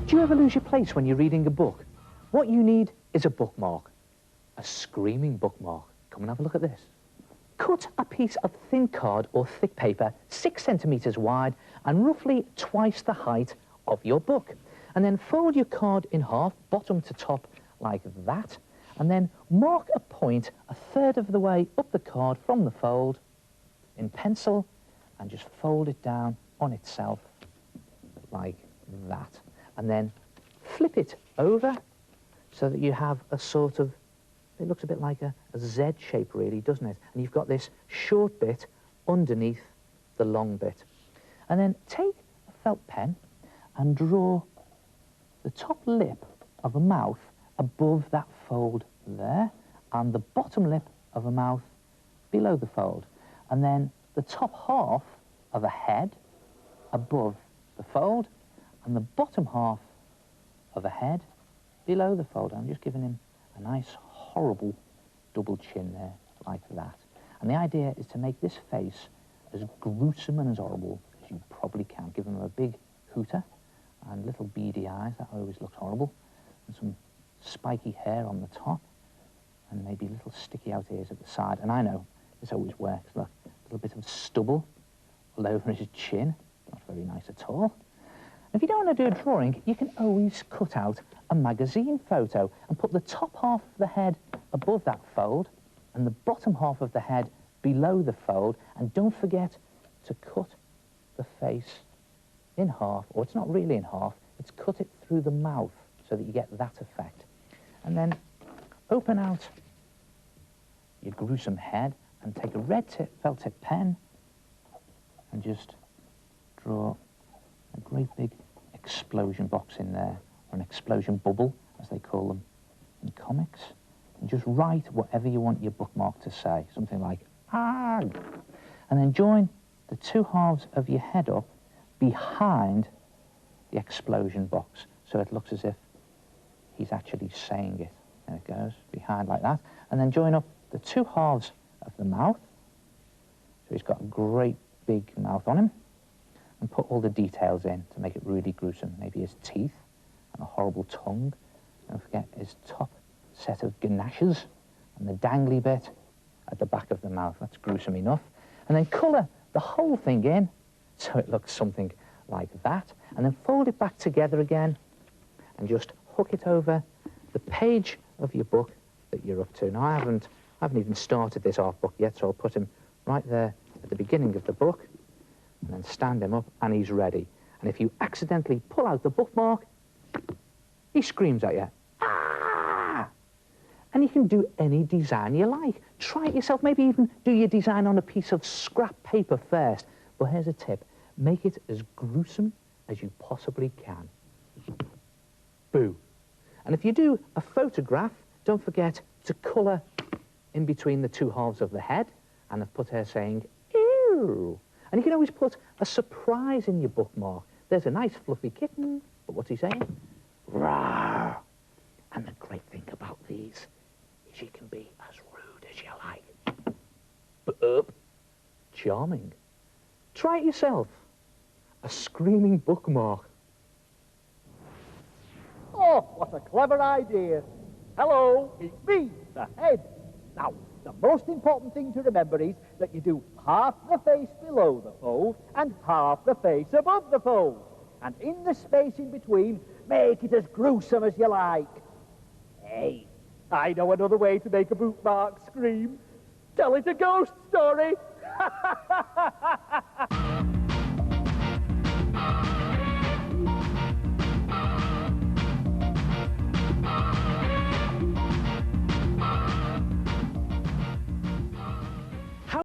Do you ever lose your place when you're reading a book? What you need is a bookmark. A screaming bookmark. Come and have a look at this. Cut a piece of thin card or thick paper 6 centimetres wide and roughly twice the height of your book. And then fold your card in half, bottom to top, like that. And then mark a point 1/3 of the way up the card from the fold in pencil and just fold it down on itself like that. And then flip it over so that you have a sort of, it looks a bit like a Z shape really, doesn't it? And you've got this short bit underneath the long bit. And then take a felt pen and draw the top lip of a mouth above that fold there, and the bottom lip of a mouth below the fold. And then the top half of a head above the fold, and the bottom half of a head below the fold. I'm just giving him a nice, horrible double chin there, like that. And the idea is to make this face as gruesome and as horrible as you probably can. Give him a big hooter and little beady eyes, that always looks horrible, and some spiky hair on the top, and maybe little sticky out ears at the side. And I know this always works. Look, a little bit of stubble all over his chin. Not very nice at all. If you don't want to do a drawing, you can always cut out a magazine photo and put the top half of the head above that fold and the bottom half of the head below the fold. And don't forget to cut the face in half, or it's not really in half, it's cut it through the mouth so that you get that effect. And then open out your gruesome head and take a red felt tip pen and just draw a great big explosion box in there, or an explosion bubble, as they call them in comics, and just write whatever you want your bookmark to say, something like, "Arg!" And then join the two halves of your head up behind the explosion box, so it looks as if he's actually saying it. There it goes, behind like that. And then join up the two halves of the mouth, so he's got a great big mouth on him, and put all the details in to make it really gruesome. Maybe his teeth and a horrible tongue. Don't forget his top set of ganaches and the dangly bit at the back of the mouth. That's gruesome enough. And then colour the whole thing in so it looks something like that. And then fold it back together again and just hook it over the page of your book that you're up to. Now, I haven't even started this art book yet, so I'll put him right there at the beginning of the book and then stand him up, and he's ready. And if you accidentally pull out the bookmark, he screams at you, "Ah!" And you can do any design you like. Try it yourself, maybe even do your design on a piece of scrap paper first. But here's a tip, make it as gruesome as you possibly can. Boo. And if you do a photograph, don't forget to colour in between the two halves of the head, and I've put her saying, "Ew." And you can always put a surprise in your bookmark. There's a nice fluffy kitten, but what's he saying? Rawr. And the great thing about these is you can be as rude as you like. But charming. Try it yourself. A screaming bookmark. Oh, what a clever idea. Hello, it's me, the head. Now, the most important thing to remember is that you do half the face below the fold and half the face above the fold. And in the space in between, make it as gruesome as you like. Hey, I know another way to make a bookmark scream. Tell it a ghost story.